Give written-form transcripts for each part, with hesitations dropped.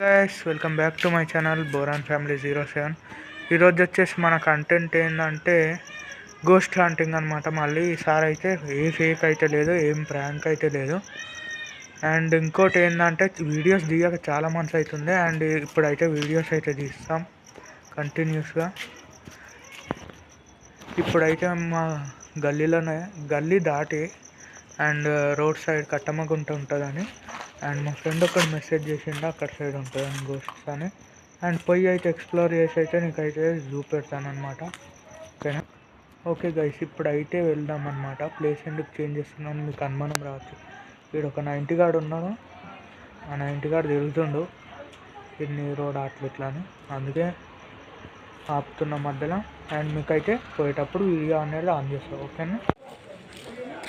Guys welcome back to my channel boron family 07. ఈరోజు వచ్చేసి మన కంటెంట్ ఏంటంటే గోస్ట్ హంటింగ్ అనమాట. మళ్ళీ ఈసారి అయితే ఏ ఫేక్ అయితే లేదు, ఏం ప్రాంక్ అయితే లేదు. అండ్ ఇంకోటి ఏంటంటే వీడియోస్ దిగాక చాలా మంత్స్ అవుతుంది. అండ్ ఇప్పుడైతే వీడియోస్ అయితే తీస్తాం కంటిన్యూస్గా. ఇప్పుడైతే మా గల్లీలోనే గల్లీ దాటి అండ్ రోడ్ సైడ్ కట్టమ్మగుంట ఉంటుందని అండ్ మా ఫ్రెండ్ ఒకటి మెసేజ్ చేసిండు అక్కడ సైడ్ ఉంటుందని గోస్ట్స్ అని. అండ్ పోయి అయితే ఎక్స్ప్లోర్ చేసి అయితే నీకైతే చూపెడతాను అనమాట. ఓకేనా? ఓకే గైస్, ఇప్పుడు అయితే వెళ్దాం అనమాట. ప్లేస్ ఎందుకు చేంజ్ చేస్తున్నాను మీకు అనుమానం రావచ్చు. వీడు ఒక 90 గాడు ఉన్నాడు, ఆ 90 గాడు తిరుగుతుండు ఇన్ని రోడ్ అట్లా అని, అందుకే ఆపుతున్న మధ్యలో. అండ్ మీకైతే పోయేటప్పుడు వీడియో అనేది ఆన్ చేస్తాం. ఓకేనా?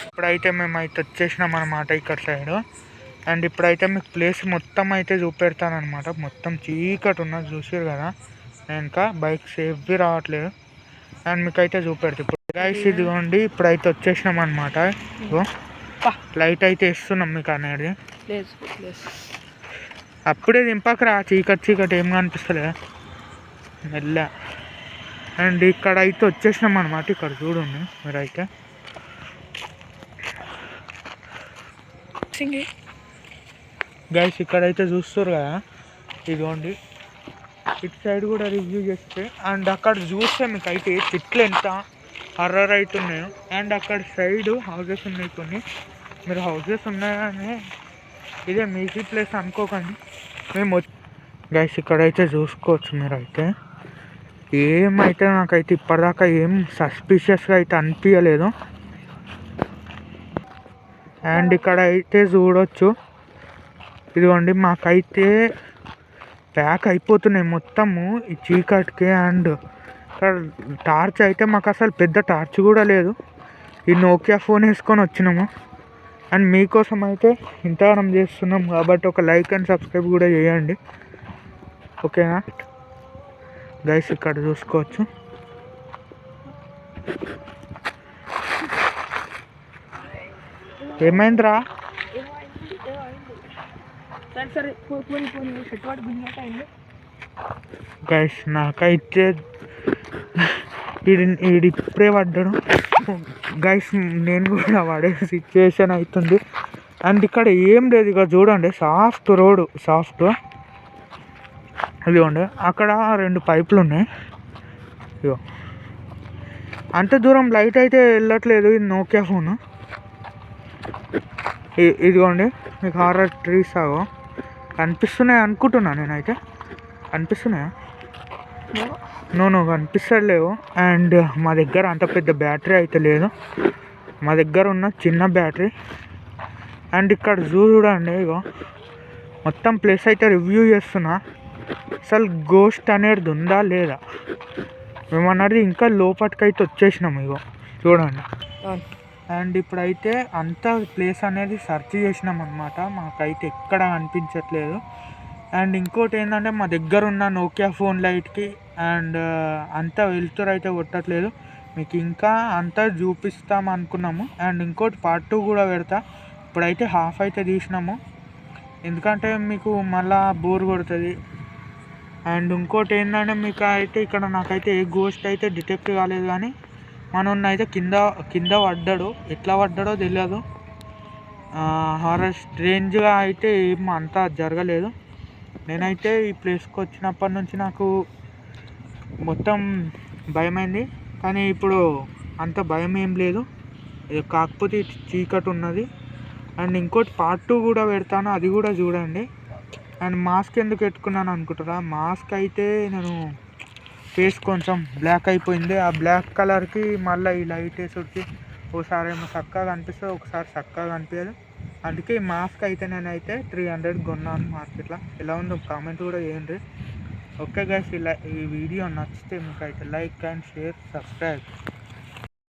ఇప్పుడైతే మేమైతే వచ్చేసినాం అన్నమాట ఇక్కడ సైడ్. అండ్ ఇప్పుడైతే మీకు ప్లేస్ మొత్తం అయితే చూపెడతానమాట. మొత్తం చీకటి ఉన్నది చూసారు కదా. నేను ఇంకా బైక్ సేఫ్గా రావట్లేదు అండ్ మీకైతే చూపెడతా. ఇప్పుడు గైస్ ఇదిగోండి, ఇప్పుడైతే వచ్చేసినాం అనమాట. ఇగో లైట్ అయితే ఇస్తున్నాం మీకు అనేది. అప్పుడే దింపకరా, చీకటి ఏం కనిపిస్తలే మెల్ల. అండ్ ఇక్కడ అయితే వచ్చేసినాం అనమాట. ఇక్కడ చూడండి మీరైతే. గైస్ ఇక్కడైతే చూస్తారు కదా, ఇదిగోండి ఇటు సైడ్ కూడా రివ్యూ చేస్తే. అండ్ అక్కడ చూస్తే మీకు అయితే చెట్లు ఎంత హర్రర్ అవుతున్నాయో. అండ్ అక్కడ సైడ్ హౌజెస్ ఉన్నాయి కొన్ని. మీరు హౌజెస్ ఉన్నాయని ఇదే మీజీ ప్లేస్ అనుకోకండి. మేము గైస్ ఇక్కడైతే చూసుకోవచ్చు మీరైతే. ఏమైతే నాకైతే ఇప్పటిదాకా ఏం సస్పిషియస్గా అయితే అనిపించలేదు. అండ్ ఇక్కడ అయితే చూడొచ్చు, ఇదిగోండి మాకైతే ప్యాక్ అయిపోతున్నాయి మొత్తము ఈ చీకటికి. అండ్ ఇక్కడ టార్చ్ అయితే మాకు అసలు పెద్ద టార్చ్ కూడా లేదు. ఈ నోకియా ఫోన్ వేసుకొని వచ్చినాము. అండ్ మీకోసం అయితే ఇంతగానం చేస్తున్నాం కాబట్టి ఒక లైక్ అండ్ సబ్స్క్రైబ్ కూడా చేయండి. ఓకేనా గైస్? ఇక్కడ చూసుకోవచ్చు. ఏమైందిరా? గైస్ నాకైతే ఇప్పుడే పడ్డాడు గైస్. నేను కూడా పడే సిచ్యువేషన్ అవుతుంది. అండ్ ఇక్కడ ఏం లేదు, ఇక చూడండి సాఫ్ట్ రోడ్, సాఫ్ట్. ఇదిగోండి అక్కడ 2 పైపులు ఉన్నాయి. ఇగో అంత దూరం లైట్ అయితే వెళ్ళట్లేదు. ఇది నోకియా ఫోను. ఇదిగోండి మీకు హారర్ ట్రీస్ ఆగో కనిపిస్తున్నాయి అనుకుంటున్నా నేనైతే. కనిపిస్తున్నాయా? నో కనిపిస్తలేవు. అండ్ మా దగ్గర అంత పెద్ద బ్యాటరీ అయితే లేదు, మా దగ్గర ఉన్న చిన్న బ్యాటరీ. అండ్ ఇక్కడ చూడండి, ఇగో మొత్తం ప్లేస్ అయితే రివ్యూ చేస్తున్నా. అసలు గోస్ట్ అనేది ఉందా లేదా మేమన్నది. ఇంకా లోపలికైతే వచ్చేసినాము, ఇగో చూడండి. అండ్ ఇప్పుడైతే అంతా ప్లేస్ అనేది సెర్చ్ చేసినాం అనమాట. మాకైతే ఎక్కడ అనిపించట్లేదు. అండ్ ఇంకోటి ఏంటంటే మా దగ్గర ఉన్న నోకియా ఫోన్ లైట్కి అండ్ అంతా వెళ్తురు అయితే కొట్టట్లేదు. మీకు ఇంకా అంతా చూపిస్తాం అనుకున్నాము. అండ్ ఇంకోటి పార్ట్ 2 కూడా పెడతా. ఇప్పుడైతే హాఫ్ అయితే తీసినాము, ఎందుకంటే మీకు మళ్ళా బోర్ కొడుతుంది. అండ్ ఇంకోటి ఏంటంటే మీకు అయితే ఇక్కడ నాకైతే ఏ గోస్ట్ అయితే డిటెక్ట్ కాలేదు, కానీ మనోన్న అయితే కింద పడ్డాడు. ఎట్లా పడ్డాడో తెలియదు. హారర్ స్ట్రేంజ్గా అయితే ఏం అంతా జరగలేదు. నేనైతే ఈ ప్లేస్కి వచ్చినప్పటి నుంచి నాకు మొత్తం భయమైంది, కానీ ఇప్పుడు అంత భయం ఏం లేదు. కాకపోతే చీకటి ఉన్నది. అండ్ ఇంకోటి పార్ట్ 2 కూడా పెడతాను, అది కూడా చూడండి. అండ్ మాస్క్ ఎందుకు పెట్టుకున్నాను అనుకుంటారా? మాస్క్ అయితే నేను ఫేస్ కొంచెం బ్లాక్ అయిపోయింది. ఆ బ్లాక్ కలర్కి మళ్ళీ ఈ లైట్ వేసుడికి ఒకసారి ఏమో చక్కగా కనిపిస్తుంది, ఒకసారి చక్కగా కనిపించదు. అందుకే ఈ మాస్క్ అయితే నేనైతే 300 కొన్నాను మార్కెట్లో. ఎలా ఉందో కామెంట్ కూడా చేయండి. ఓకే గైస్, ఈ వీడియో నచ్చితే మీకు అయితే లైక్ అండ్ షేర్, సబ్స్క్రైబ్.